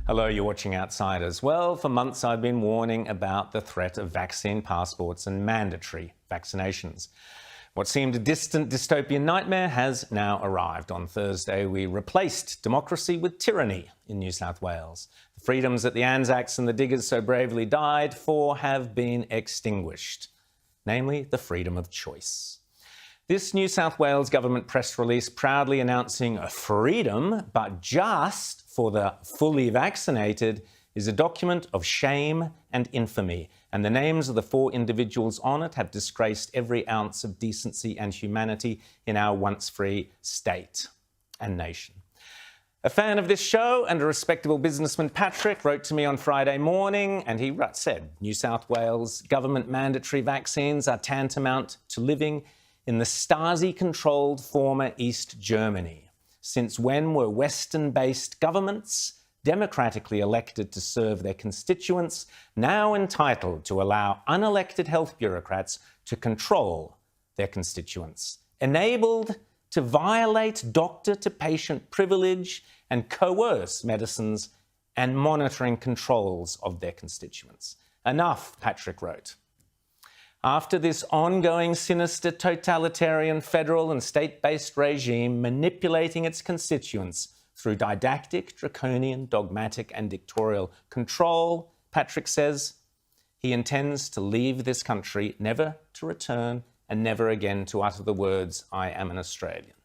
Hello, you're watching Outsiders. Well, for months I've been warning about the threat of vaccine passports and mandatory vaccinations. What seemed a distant dystopian nightmare has now arrived. On Thursday, we replaced democracy with tyranny in New South Wales. The freedoms that the Anzacs and the Diggers so bravely died for have been extinguished, namely the freedom of choice. This New South Wales government press release proudly announcing a freedom, but just for the fully vaccinated, is a document of shame and infamy, and the names of the 4 individuals on it have disgraced every ounce of decency and humanity in our once-free state and nation. A fan of this show and a respectable businessman, Patrick, wrote to me on Friday morning and he said, New South Wales government mandatory vaccines are tantamount to living in the Stasi-controlled former East Germany. Since when were Western-based governments, democratically elected to serve their constituents, now entitled to allow unelected health bureaucrats to control their constituents, enabled to violate doctor-to-patient privilege and coerce medicines and monitoring controls of their constituents? Enough, Patrick wrote. After this ongoing sinister totalitarian federal and state-based regime manipulating its constituents through didactic, draconian, dogmatic and dictatorial control, Patrick says, he intends to leave this country, never to return and never again to utter the words, I am an Australian.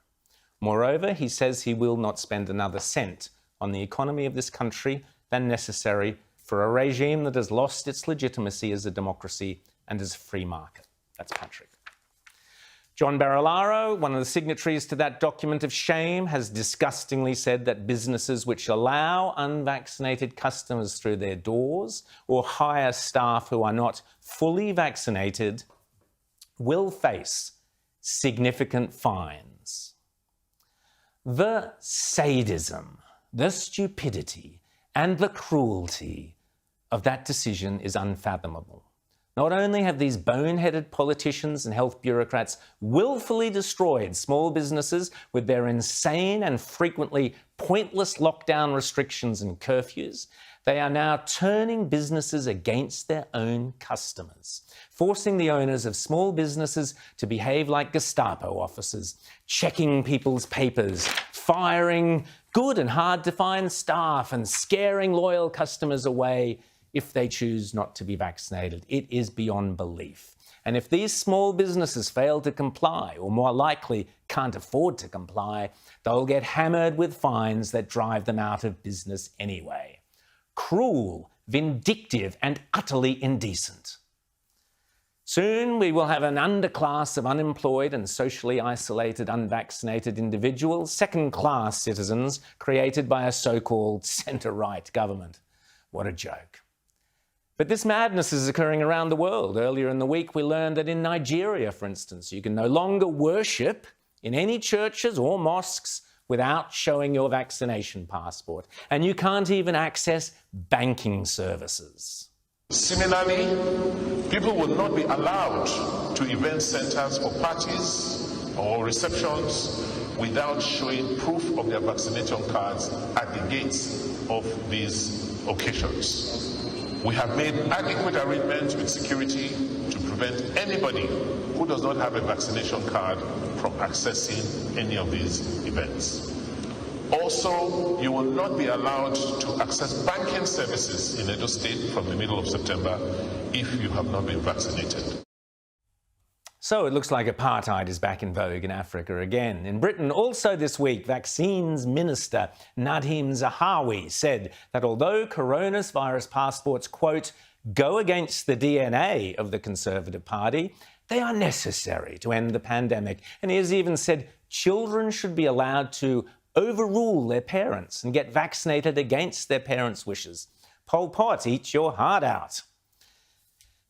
Moreover, he says he will not spend another cent on the economy of this country than necessary for a regime that has lost its legitimacy as a democracy and as a free market. That's Patrick. John Barilaro, one of the signatories to that document of shame, has disgustingly said that businesses which allow unvaccinated customers through their doors or hire staff who are not fully vaccinated will face significant fines. The sadism, the stupidity, and the cruelty of that decision is unfathomable. Not only have these boneheaded politicians and health bureaucrats willfully destroyed small businesses with their insane and frequently pointless lockdown restrictions and curfews, they are now turning businesses against their own customers, forcing the owners of small businesses to behave like Gestapo officers, checking people's papers, firing good and hard-to-find staff and scaring loyal customers away if they choose not to be vaccinated. It is beyond belief. And if these small businesses fail to comply, or more likely can't afford to comply, they'll get hammered with fines that drive them out of business anyway. Cruel, vindictive, and utterly indecent. Soon we will have an underclass of unemployed and socially isolated unvaccinated individuals, second-class citizens created by a so-called centre-right government. What a joke. But this madness is occurring around the world. Earlier in the week, we learned that in Nigeria, for instance, you can no longer worship in any churches or mosques without showing your vaccination passport. And you can't even access banking services. Similarly, people will not be allowed to event centers or parties or receptions without showing proof of their vaccination cards at the gates of these occasions. We have made adequate arrangements with security to prevent anybody who does not have a vaccination card from accessing any of these events. Also, you will not be allowed to access banking services in Edo State from the middle of September if you have not been vaccinated. So it looks like apartheid is back in vogue in Africa again. In Britain, also this week, Vaccines Minister Nadhim Zahawi said that although coronavirus passports, quote, go against the DNA of the Conservative Party, they are necessary to end the pandemic. And he has even said children should be allowed to overrule their parents and get vaccinated against their parents' wishes. Pol Pot, eat your heart out.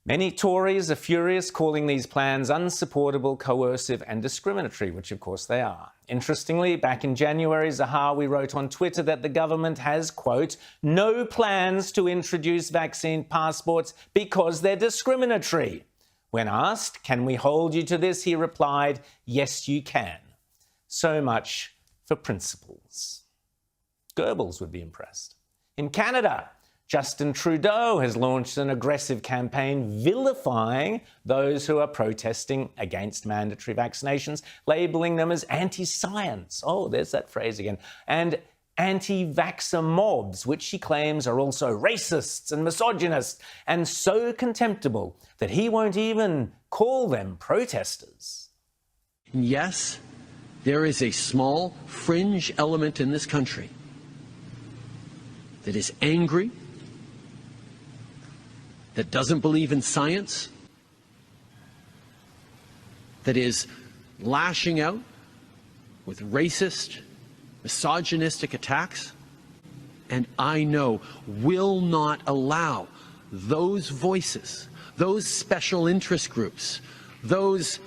Many Tories are furious, calling these plans unsupportable, coercive and discriminatory, which of course they are. Interestingly, back in January, Zahawi wrote on Twitter that the government has, quote, no plans to introduce vaccine passports because they're discriminatory. When asked, can we hold you to this, he replied, yes, you can. So much for principles. Goebbels would be impressed. In Canada, Justin Trudeau has launched an aggressive campaign vilifying those who are protesting against mandatory vaccinations, labelling them as anti-science. Oh, there's that phrase again. And anti-vaxxer mobs, which she claims are also racists and misogynists and so contemptible that he won't even call them protesters. Yes, there is a small fringe element in this country that is angry, that doesn't believe in science, that is lashing out with racist, misogynistic attacks, and I know will not allow those voices, those special interest groups, those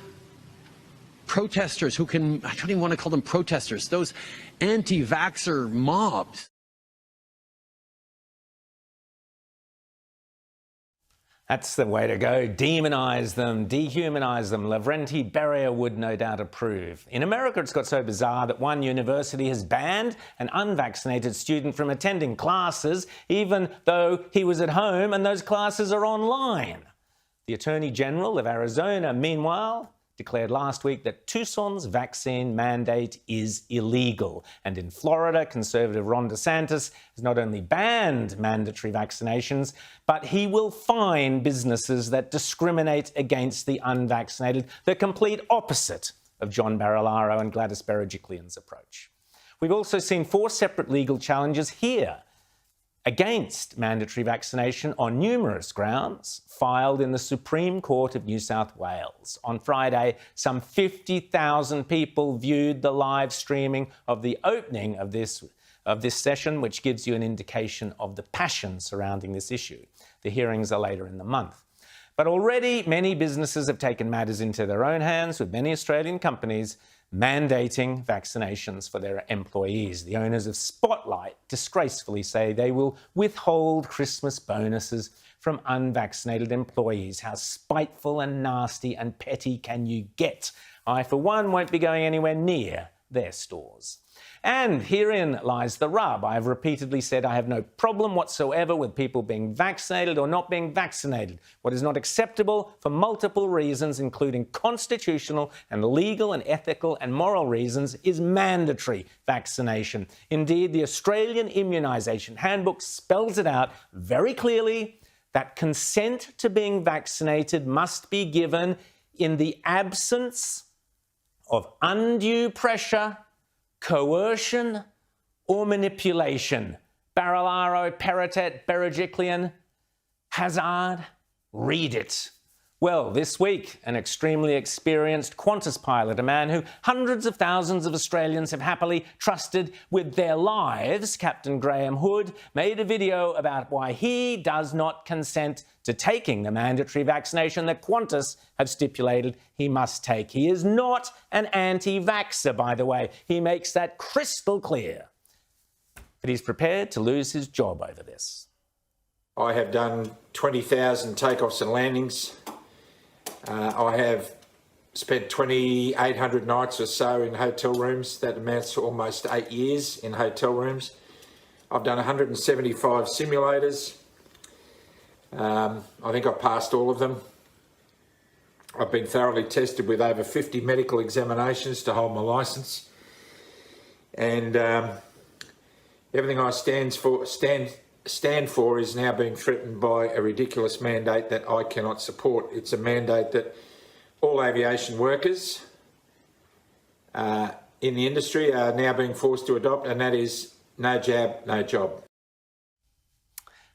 protesters who can, I don't even want to call them protesters, those anti-vaxxer mobs. That's the way to go. Demonise them, dehumanise them. Lavrenti Beria would no doubt approve. In America, it's got so bizarre that one university has banned an unvaccinated student from attending classes, even though he was at home and those classes are online. The Attorney General of Arizona, meanwhile, declared last week that Tucson's vaccine mandate is illegal. And in Florida, Conservative Ron DeSantis has not only banned mandatory vaccinations, but he will fine businesses that discriminate against the unvaccinated, the complete opposite of John Barilaro and Gladys Berejiklian's approach. We've also seen 4 separate legal challenges here against mandatory vaccination on numerous grounds filed in the Supreme Court of New South Wales. On Friday, some 50,000 people viewed the live streaming of the opening of this session, which gives you an indication of the passion surrounding this issue. The hearings are later in the month. But already many businesses have taken matters into their own hands, with many Australian companies mandating vaccinations for their employees. The owners of Spotlight disgracefully say they will withhold Christmas bonuses from unvaccinated employees. How spiteful and nasty and petty can you get? I, for one, won't be going anywhere near their stores. And herein lies the rub. I have repeatedly said I have no problem whatsoever with people being vaccinated or not being vaccinated. What is not acceptable for multiple reasons, including constitutional and legal and ethical and moral reasons, is mandatory vaccination. Indeed, the Australian Immunisation Handbook spells it out very clearly that consent to being vaccinated must be given in the absence of undue pressure, coercion or manipulation. Barilaro, Perrottet, Berejiklian, Hazard, read it. Well, this week, an extremely experienced Qantas pilot, a man who hundreds of thousands of Australians have happily trusted with their lives, Captain Graham Hood, made a video about why he does not consent to taking the mandatory vaccination that Qantas have stipulated he must take. He is not an anti-vaxxer, by the way. He makes that crystal clear. But he's prepared to lose his job over this. I have done 20,000 takeoffs and landings. I have spent 2,800 nights or so in hotel rooms. That amounts to almost 8 years in hotel rooms. I've done 175 simulators. I think I passed all of them. I've been thoroughly tested with over 50 medical examinations to hold my licence. And everything I stand for is now being threatened by a ridiculous mandate that I cannot support. It's a mandate that all aviation workers in the industry are now being forced to adopt, and that is no jab, no job.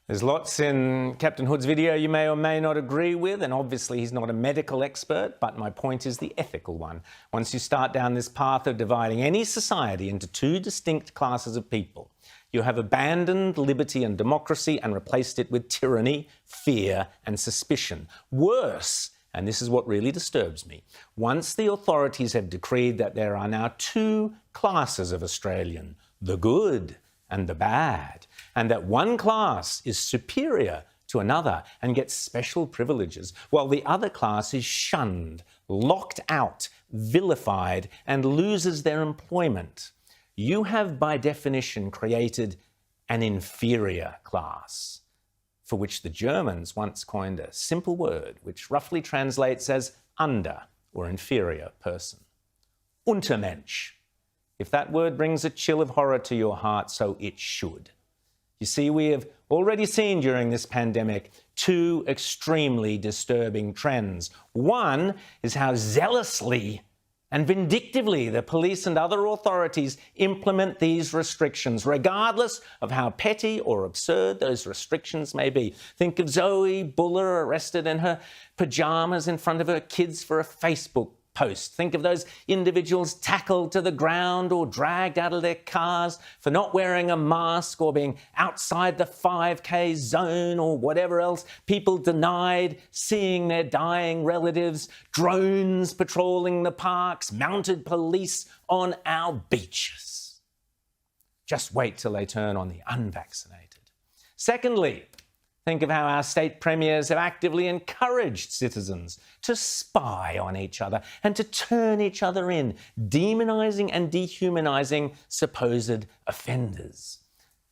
There's lots in Captain Hood's video you may or may not agree with, and obviously he's not a medical expert, but my point is the ethical one. Once you start down this path of dividing any society into 2 distinct classes of people, you have abandoned liberty and democracy and replaced it with tyranny, fear and suspicion. Worse, and this is what really disturbs me, once the authorities have decreed that there are now 2 classes of Australian, the good and the bad, and that one class is superior to another and gets special privileges, while the other class is shunned, locked out, vilified, and loses their employment. You have, by definition, created an inferior class, for which the Germans once coined a simple word which roughly translates as under or inferior person. Untermensch. If that word brings a chill of horror to your heart, so it should. You see, we have already seen during this pandemic two extremely disturbing trends. One is how zealously and vindictively the police and other authorities implement these restrictions, regardless of how petty or absurd those restrictions may be. Think of Zoe Buller arrested in her pyjamas in front of her kids for a Facebook post. Think of those individuals tackled to the ground or dragged out of their cars for not wearing a mask or being outside the 5K zone or whatever else. People denied seeing their dying relatives, drones patrolling the parks, mounted police on our beaches. Just wait till they turn on the unvaccinated. Secondly, think of how our state premiers have actively encouraged citizens to spy on each other and to turn each other in, demonising and dehumanising supposed offenders.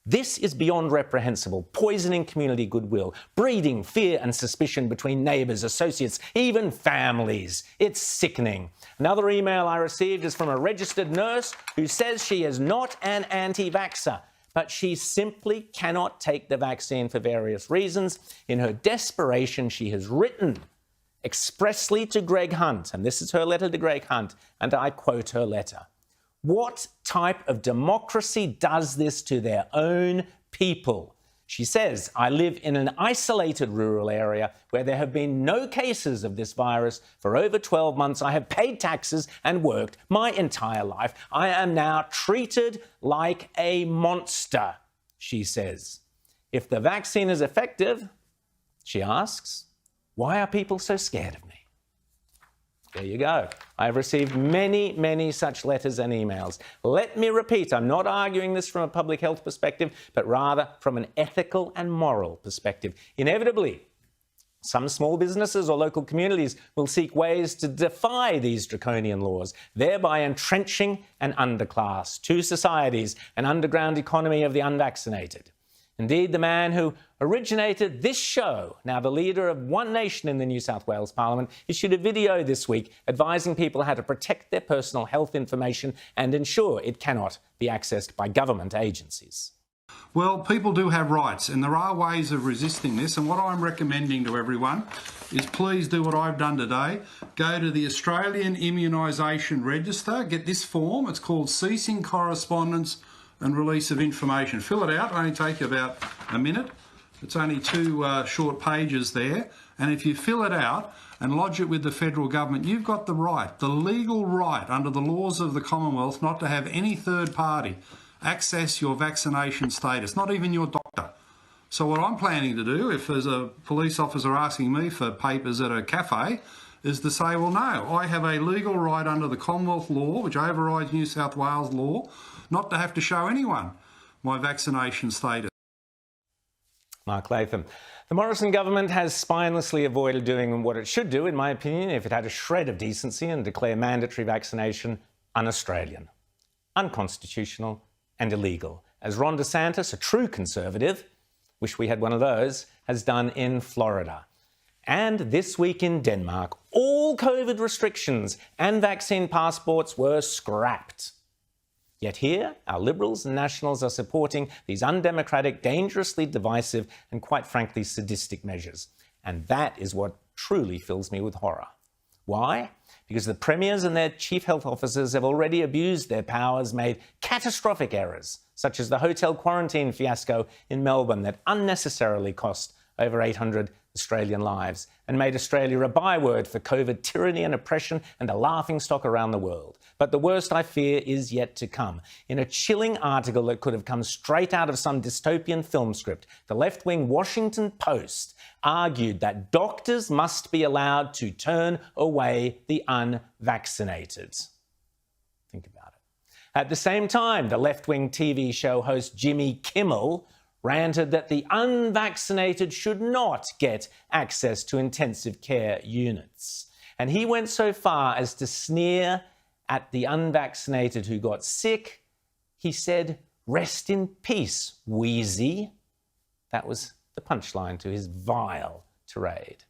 This is beyond reprehensible, poisoning community goodwill, breeding fear and suspicion between neighbours, associates, even families. It's sickening. Another email I received is from a registered nurse who says she is not an anti-vaxxer, but she simply cannot take the vaccine for various reasons. In her desperation, she has written expressly to Greg Hunt, and this is her letter to Greg Hunt, and I quote her letter. What type of democracy does this to their own people? She says, I live in an isolated rural area where there have been no cases of this virus for over 12 months. I have paid taxes and worked my entire life. I am now treated like a monster, she says. If the vaccine is effective, she asks, why are people so scared of me? There you go. I've received many such letters and emails. Let me repeat, I'm not arguing this from a public health perspective, but rather from an ethical and moral perspective. Inevitably, some small businesses or local communities will seek ways to defy these draconian laws, thereby entrenching an underclass, two societies, an underground economy of the unvaccinated. Indeed, the man who originated this show, now the leader of One Nation in the New South Wales Parliament, issued a video this week advising people how to protect their personal health information and ensure it cannot be accessed by government agencies. Well, people do have rights, and there are ways of resisting this, and what I'm recommending to everyone is please do what I've done today. Go to the Australian Immunisation Register, get this form, it's called Ceasing Correspondence and Release of Information. Fill it out, it'll only take you about a minute. It's only two short pages there, and if you fill it out and lodge it with the federal government, you've got the right, the legal right under the laws of the Commonwealth not to have any third party access your vaccination status, not even your doctor. So what I'm planning to do, if there's a police officer asking me for papers at a cafe, is to say, well, no, I have a legal right under the Commonwealth law, which overrides New South Wales law, not to have to show anyone my vaccination status. Mark Latham. The Morrison government has spinelessly avoided doing what it should do, in my opinion, if it had a shred of decency, and declare mandatory vaccination un-Australian, unconstitutional and illegal, as Ron DeSantis, a true conservative, wish we had one of those, has done in Florida. And this week in Denmark, all COVID restrictions and vaccine passports were scrapped. Yet here, our Liberals and Nationals are supporting these undemocratic, dangerously divisive and quite frankly sadistic measures. And that is what truly fills me with horror. Why? Because the premiers and their chief health officers have already abused their powers, made catastrophic errors, such as the hotel quarantine fiasco in Melbourne that unnecessarily cost over 800 Australian lives, and made Australia a byword for COVID tyranny and oppression and a laughingstock around the world. But the worst, I fear, is yet to come. In a chilling article that could have come straight out of some dystopian film script, the left-wing Washington Post argued that doctors must be allowed to turn away the unvaccinated. Think about it. At the same time, the left-wing TV show host Jimmy Kimmel ranted that the unvaccinated should not get access to intensive care units. And he went so far as to sneer at the unvaccinated who got sick. He said, Rest in peace, Wheezy. That was the punchline to his vile tirade.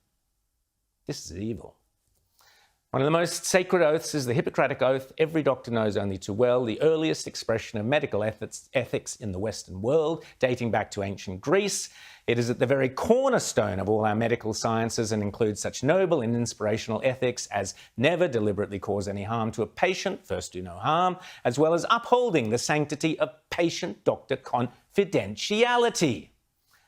This is evil. One of the most sacred oaths is the Hippocratic Oath. Every doctor knows only too well, the earliest expression of medical ethics in the Western world, dating back to ancient Greece. It is at the very cornerstone of all our medical sciences and includes such noble and inspirational ethics as never deliberately cause any harm to a patient, first do no harm, as well as upholding the sanctity of patient-doctor confidentiality.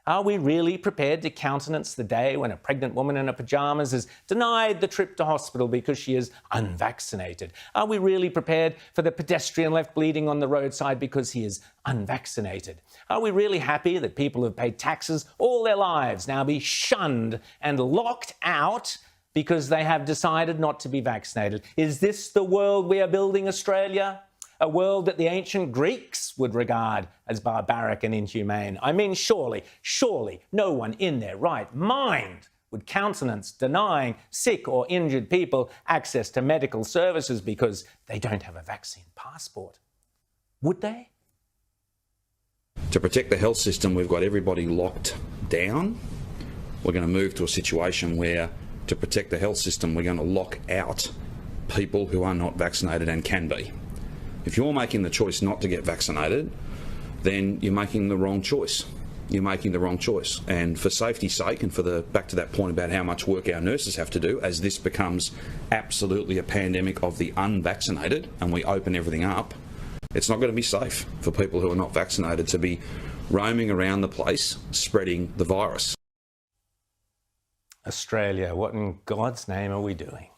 Are we really prepared to countenance the day when a pregnant woman in her pyjamas is denied the trip to hospital because she is unvaccinated? Are we really prepared for the pedestrian left bleeding on the roadside because he is unvaccinated? Are we really happy that people who have paid taxes all their lives now be shunned and locked out because they have decided not to be vaccinated? Is this the world we are building, Australia? A world that the ancient Greeks would regard as barbaric and inhumane. I mean, surely no one in their right mind would countenance denying sick or injured people access to medical services because they don't have a vaccine passport. Would they? To protect the health system, we've got everybody locked down. We're going to move to a situation where, to protect the health system, we're going to lock out people who are not vaccinated and can be. If you're making the choice not to get vaccinated, then you're making the wrong choice. You're making the wrong choice. And for safety's sake, and back to that point about how much work our nurses have to do, as this becomes absolutely a pandemic of the unvaccinated and we open everything up, it's not going to be safe for people who are not vaccinated to be roaming around the place spreading the virus. Australia, what in God's name are we doing?